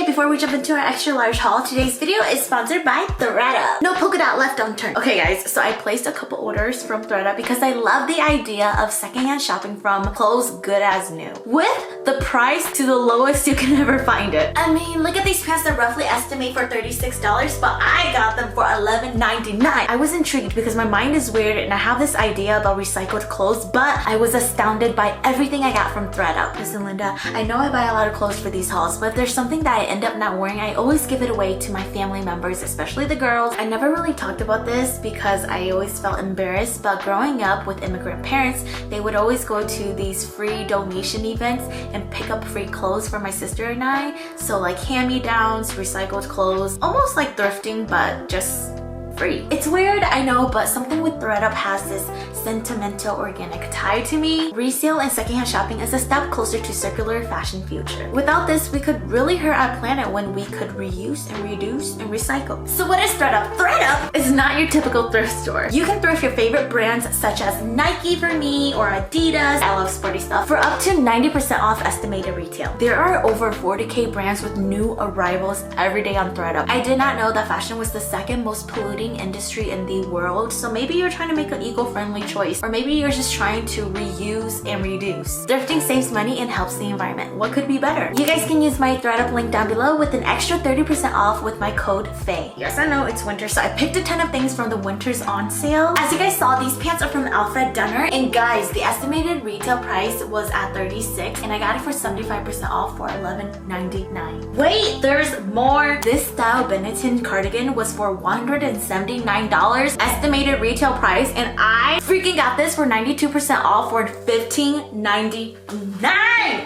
Okay, before we jump into our extra large haul, today's video is sponsored by ThredUp. No polka dot left unturned. Okay guys, so I placed a couple orders from ThredUp because I love the idea of secondhand shopping from clothes good as new, with the price to the lowest you can ever find it. I mean, look at these pants that roughly estimate for $36, but I got them for $11.99. I was intrigued because my mind is weird and I have this idea about recycled clothes, but I was astounded by everything I got from ThredUp. Listen, Linda, I know I buy a lot of clothes for these hauls, but if there's something that I end up not wearing, I always give it away to my family members, especially the girls. I never really talked about this because I always felt embarrassed, but growing up with immigrant parents, they would always go to these free donation events and pick up free clothes for my sister and I. So like hand-me-downs, recycled clothes, almost like thrifting, but just free. It's weird, I know, but something with ThredUp has this sentimental organic tie to me. Resale and secondhand shopping is a step closer to circular fashion future. Without this, we could really hurt our planet when we could reuse and reduce and recycle. So what is ThredUp? ThredUp is not your typical thrift store. You can thrift your favorite brands such as Nike for me or Adidas. I love sporty stuff for up to 90% off estimated retail. There are over 40k brands with new arrivals every day on ThredUp. I did not know that fashion was the second most polluting industry in the world, so maybe you're trying to make an eco-friendly choice, or maybe you're just trying to reuse and reduce. Thrifting saves money and helps the environment. What could be better? You guys can use my ThredUp link down below with an extra 30% off with my code FEI. Yes, I know it's winter, so I picked a ton of things from the winter's on sale. As you guys saw, these pants are from Alfred Dunner, and guys, the estimated retail price was at $36 and I got it for 75% off for $11.99. Wait, there's more! This style Benetton cardigan was for $179 estimated retail price, and I freaking got this for 92% off for $15.99.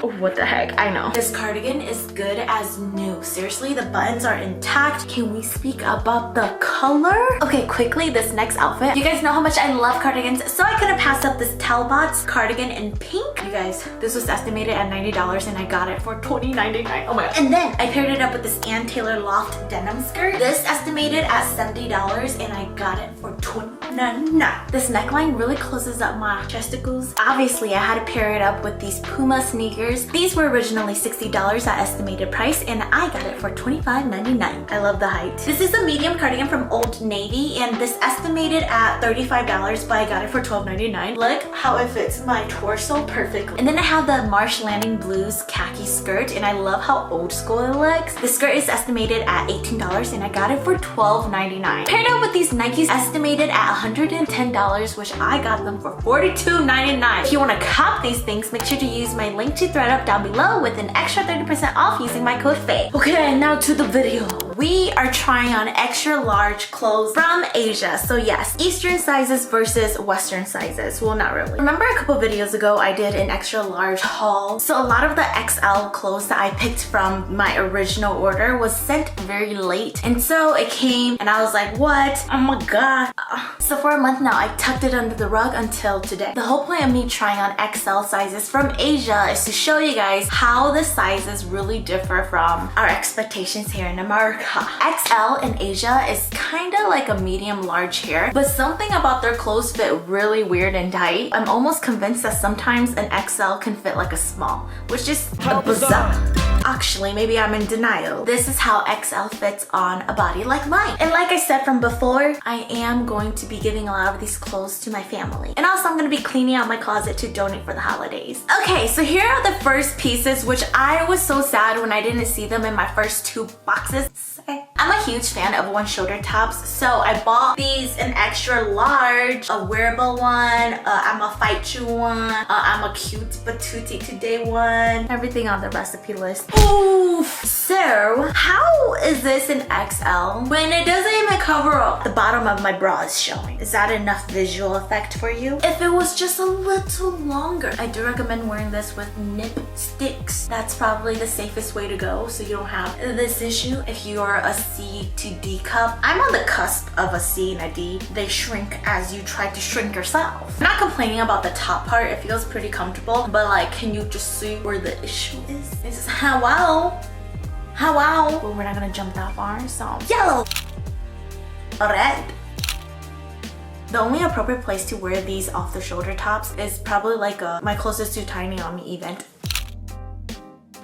Oh, what the heck, I know. This cardigan is good as new. Seriously, the buttons are intact. Can we speak about the color? Okay, quickly, this next outfit. You guys know how much I love cardigans, so I couldn't pass up this Talbot's cardigan in pink. You guys, this was estimated at $90 and I got it for $20.99. Oh my god. And then I paired it up with this Ann Taylor Loft denim skirt. This estimated at $70 and I got it for $20.99. This neckline really closes up my chesticles. Obviously, I had to pair it up with these Puma sneakers. These were originally $60 at estimated price and I got it for $25.99. I love the height. This is a medium cardigan from Old Navy and this estimated at $35, but I got it for $12.99. Look how it fits my torso perfectly. And then I have the Marsh Landing Blues khaki skirt and I love how old school it looks. The skirt is estimated at $18 and I got it for $12.99. Paired up with these Nikes estimated at $110, which I got them for $42.99. If you want to cop these things, make sure to use my link to ThredUp down below with an extra 30% off using my code FEI. Okay, now to the video. We are trying on extra large clothes from Asia. So yes, Eastern sizes versus Western sizes. Well, not really. Remember a couple videos ago I did an extra large haul? So a lot of the XL clothes that I picked from my original order was sent very late. And so it came and I was like, what? Oh my god. So for a month now, I tucked it under the rug until today. The whole point of me trying on XL sizes from Asia is to show you guys how the sizes really differ from our expectations here in America. XL in Asia is kind of like a medium large here, but something about their clothes fit really weird and tight. I'm almost convinced that sometimes an XL can fit like a small, which is bizarre. Actually, maybe I'm in denial. This is how XL fits on a body like mine. And like I said from before, I am going to be giving a lot of these clothes to my family. And also I'm going to be cleaning out my closet to donate for the holidays. Okay, so here are the first pieces, which I was so sad when I didn't see them in my first two boxes. I'm a huge fan of one shoulder tops, so I bought these in extra large, a wearable one, I'm a fight you one, I'm a cute patootie today one, everything on the recipe list. Oof! So, how is this an XL when it doesn't even cover up the bottom of my bra is showing? Is that enough visual effect for you? If it was just a little longer, I do recommend wearing this with nip sticks. That's probably the safest way to go so you don't have this issue if you're a C to D cup. I'm on the cusp of a C and a D. They shrink as you try to shrink yourself. I'm not complaining about the top part, it feels pretty comfortable, but like, can you just see where the issue is? This is hello. Hello. Well, we're not gonna jump that far, so yellow. Red. The only appropriate place to wear these off the shoulder tops is probably like my closest to tiny on me event.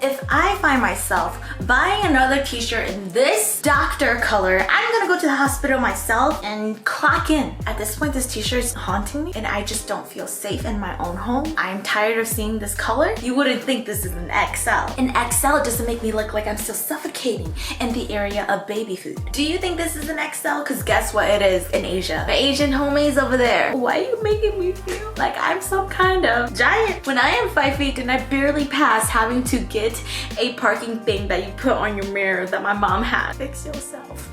if I find myself buying another t-shirt in this doctor color, I'm gonna go to the hospital myself and clock in. At this point, this t-shirt is haunting me and I just don't feel safe in my own home. I'm tired of seeing this color. You wouldn't think this is an XL. An XL doesn't make me look like I'm still suffocating in the area of baby food. Do you think this is an XL? Because guess what it is in Asia. My Asian homies over there. Why are you making me feel like I'm some kind of giant? When I am 5 feet and I barely pass having to get a parking thing that you put on your mirror that my mom had. Fix yourself.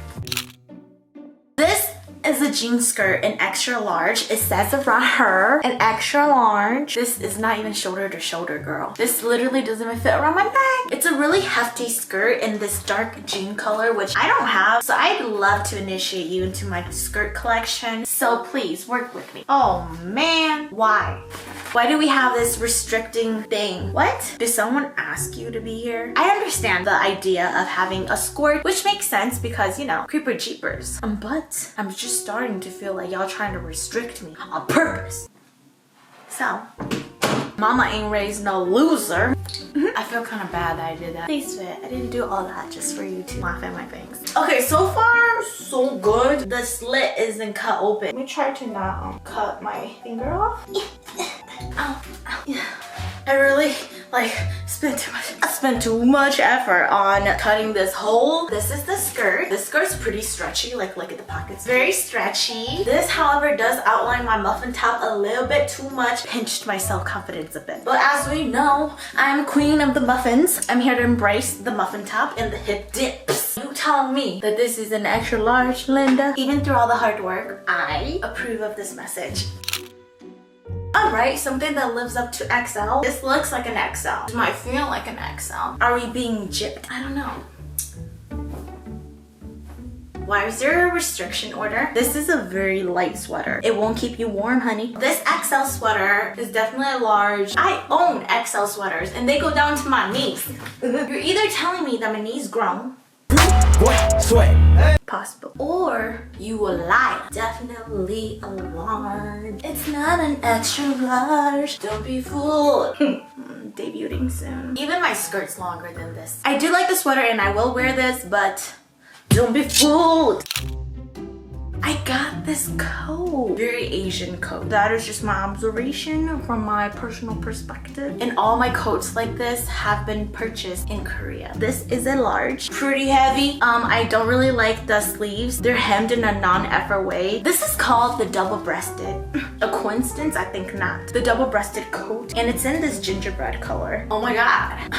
This is a jean skirt in extra large. It says it right here, an extra large. This is not even shoulder to shoulder, girl. This literally doesn't even fit around my neck. It's a really hefty skirt in this dark jean color, which I don't have. So I'd love to initiate you into my skirt collection. So please work with me. Oh man, why? Why do we have this restricting thing? What? Did someone ask you to be here? I understand the idea of having a skirt, which makes sense because, you know, creeper jeepers. But I'm just starting to feel like y'all trying to restrict me on purpose. So, mama ain't raised no loser. I feel kind of bad that I did that. Please fit. I didn't do all that just for you to laugh at my things. Okay, so far, so good. The slit isn't cut open. Let me try to not cut my finger off. I really spent too much effort on cutting this hole. This is the skirt. This skirt's pretty stretchy. Like, look at the pockets. Very stretchy. This, however, does outline my muffin top a little bit too much. Pinched my self-confidence a bit. But as we know, I'm queen of the muffins. I'm here to embrace the muffin top and the hip dips. You tell me that this is an extra large, Linda. Even through all the hard work, I approve of this message. Alright, something that lives up to XL. This looks like an XL. This might feel like an XL. Are we being gypped? I don't know. Why is there a restriction order? This is a very light sweater. It won't keep you warm, honey. This XL sweater is definitely a large. I own XL sweaters and they go down to my knees. You're either telling me that my knees grown. Possible. Or you a liar. Definitely a large. It's not an extra large. Don't be fooled. Debuting soon. Even my skirt's longer than this. I do like the sweater and I will wear this, but don't be fooled. I got this coat. Very Asian coat. That is just my observation from my personal perspective. And all my coats like this have been purchased in Korea. This is a large. Pretty heavy. I don't really like the sleeves. They're hemmed in a non-effer way. This is called the double-breasted. A coincidence? I think not. The double-breasted coat. And it's in this gingerbread color. Oh my god.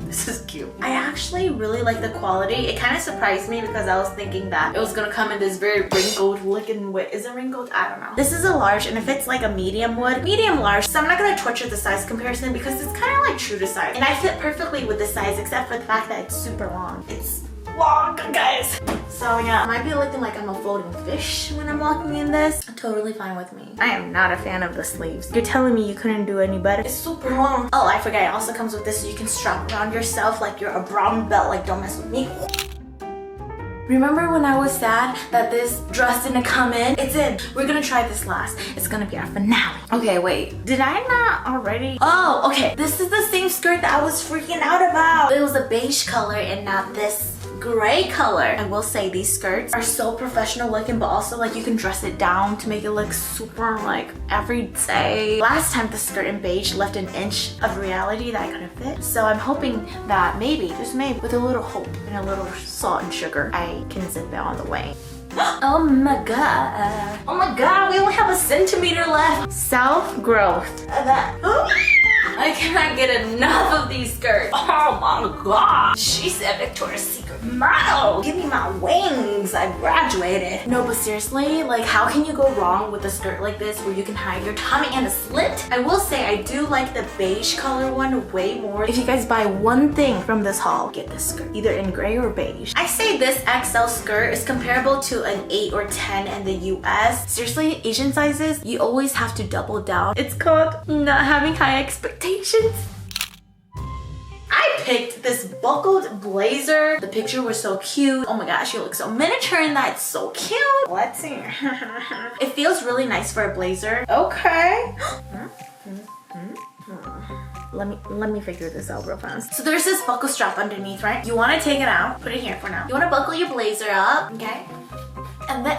This is cute. I actually really like the quality. It kind of surprised me because I was thinking that it was gonna come in this very wrinkled looking way. Is it wrinkled? I don't know. This is a large and it fits like a medium would. Medium large. So I'm not gonna torture the size comparison because it's kind of like true to size. And I fit perfectly with this size except for the fact that it's super long. It's long, guys. So yeah, I might be looking like I'm a floating fish when I'm walking in this. Totally fine with me. I am not a fan of the sleeves. You're telling me you couldn't do any better? It's super long. Oh, I forgot. It also comes with this so you can strap around yourself like you're a brown belt. Like, don't mess with me. Remember when I was sad that this dress didn't come in? It's in. We're gonna try this last. It's gonna be our finale. Okay, wait. Did I not already? Oh, okay. This is the same skirt that I was freaking out about. It was a beige color and not this gray color. I will say these skirts are so professional looking, but also like you can dress it down to make it look super like everyday. Last time the skirt in beige left an inch of reality that I couldn't fit. So I'm hoping that maybe, just maybe, with a little hope and a little salt and sugar, I can zip it on the way. Oh my god. Oh my god, we only have a centimeter left. Self-growth. I cannot get enough of these skirts. Oh my god. She said Victoria's Secret model. Give me my wings. I graduated. No, but seriously, like how can you go wrong with a skirt like this where you can hide your tummy and a slit? I will say I do like the beige color one way more. If you guys buy one thing from this haul, get this skirt. Either in gray or beige. I say this XL skirt is comparable to an 8 or 10 in the US. Seriously, Asian sizes, you always have to double down. It's called not having high expectations. I picked this buckled blazer. The picture was so cute. Oh my gosh, you look so miniature in that. It's so cute. Let's see. It feels really nice for a blazer. Okay. let me figure this out real fast. So there's this buckle strap underneath, right? You want to take it out, put it here for now. You want to buckle your blazer up, okay? And then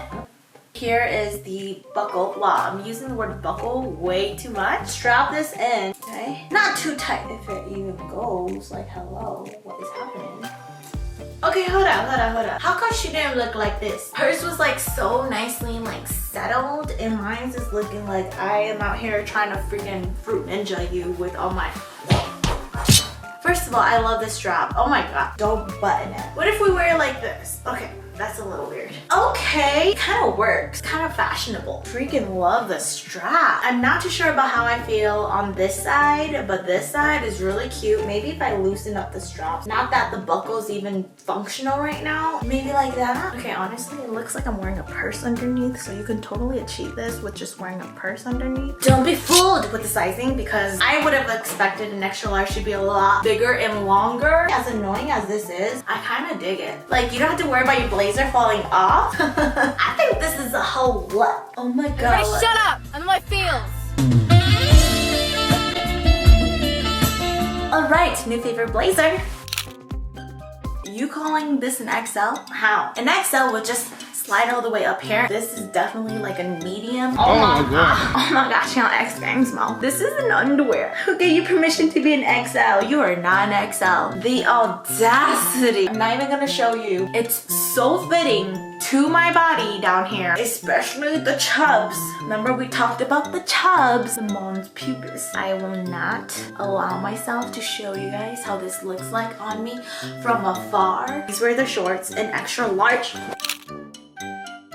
here is the buckle. Wow, I'm using the word buckle way too much. Strap this in, okay? Not too tight if it even goes. Like, hello, what is happening? Okay, hold up. How come she didn't look like this? Hers was like so nicely like settled, and mine's is looking like I am out here trying to freaking fruit ninja you with all my... First of all, I love this strap. Oh my god, don't button it. What if we wear it like this? Okay. That's a little weird. Okay, kind of works, kind of fashionable. Freaking love the strap. I'm not too sure about how I feel on this side, but this side is really cute. Maybe if I loosen up the strap. Not that the buckle's even functional right now. Maybe like that. Okay, honestly, it looks like I'm wearing a purse underneath, so you can totally achieve this with just wearing a purse underneath. Don't be fooled with the sizing, because I would have expected an extra large to be a lot bigger and longer. As annoying as this is, I kind of dig it. Like, you don't have to worry about your blazer falling off. I think this is a whole what? Oh my god. Everybody shut up! I know my feels. Alright, new favorite blazer. You calling this an XL? How? An XL would just slide all the way up here. This is definitely like a medium. Oh my god. Oh my gosh, you know, X gang small. This is an underwear. Who gave you permission to be an XL? You are not an XL. The audacity. I'm not even gonna show you. It's so fitting to my body down here, especially the chubs. Remember we talked about the chubs, the mons pubis. I will not allow myself to show you guys how this looks like on me from afar. These were the shorts, an extra large.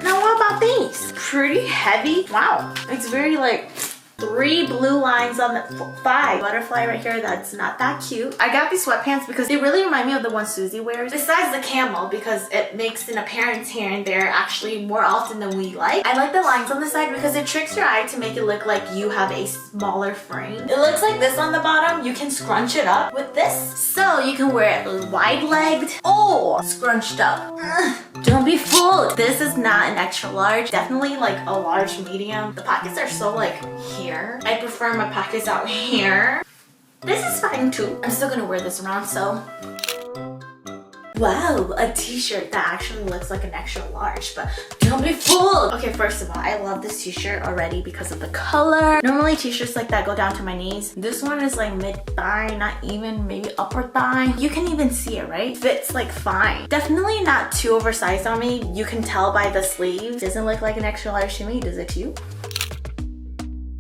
Now what about these? Pretty heavy. Wow, it's very like 3 blue lines on the 5. Butterfly right here, that's not that cute. I got these sweatpants because they really remind me of the ones Susie wears. Besides the camel, because it makes an appearance here and there actually more often than we like. I like the lines on the side because it tricks your eye to make it look like you have a smaller frame. It looks like this on the bottom. You can scrunch it up with this. So you can wear it wide-legged or scrunched up. Don't be fooled. This is not an extra large. Definitely like a large medium. The pockets are so like here. I prefer my pockets out here. This is fine too. I'm still gonna wear this around, so. Wow, a t-shirt that actually looks like an extra large, but don't be fooled. Okay, first of all, I love this t-shirt already because of the color. Normally t-shirts like that go down to my knees. This one is like mid-thigh, not even, maybe upper thigh. You can even see it, right? Fits like fine. Definitely not too oversized on me. You can tell by the sleeves. Doesn't look like an extra large to me, does it to you?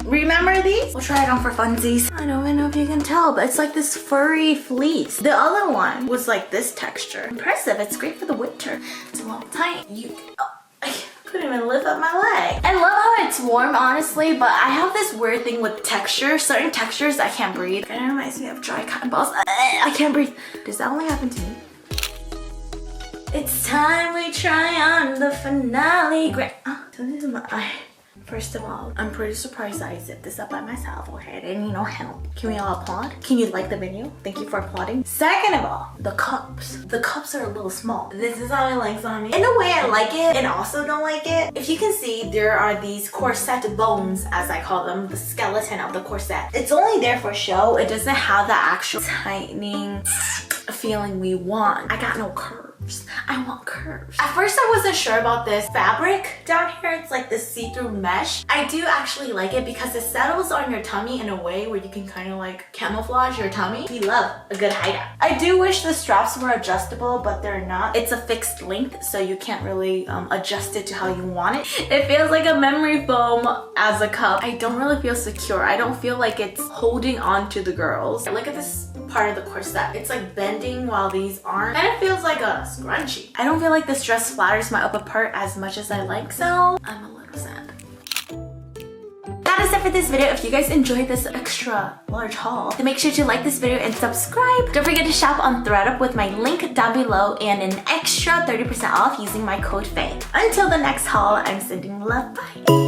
Remember these? We'll try it on for funsies. I don't even know if you can tell, but it's like this furry fleece. The other one was like this texture. Impressive, it's great for the winter. It's a little tight. I couldn't even lift up my leg. I love how it's warm, honestly, but I have this weird thing with texture. Certain textures, I can't breathe. It reminds me of dry cotton balls. I can't breathe. Does that only happen to me? It's time we try on the finale. Great. Don't do my eye. First of all, I'm pretty surprised I zipped this up by myself, okay? I didn't need no help. Can we all applaud? Can you like the video? Thank you for applauding. Second of all, the cups. The cups are a little small. This is how it likes on me. In a way, I like it and also don't like it. If you can see, there are these corset bones, as I call them, the skeleton of the corset. It's only there for show. It doesn't have the actual tightening feeling we want. I got no curves. I want curves. At first I wasn't sure about this fabric down here. It's like this see-through mesh. I do actually like it because it settles on your tummy in a way where you can kind of like camouflage your tummy. We love a good hideout. I do wish the straps were adjustable, but they're not. It's a fixed length, so you can't really adjust it to how you want it. It feels like a memory foam as a cup. I don't really feel secure. I don't feel like it's holding on to the girls. Look at this part of the corset. It's like bending while these aren't. And it feels like a scrunchie. I don't feel like this dress flatters my upper part as much as I like, so I'm a little sad. That is it for this video. If you guys enjoyed this extra large haul, then make sure to like this video and subscribe. Don't forget to shop on ThredUp with my link down below and an extra 30% off using my code heyitsfei. Until the next haul, I'm sending love. Bye.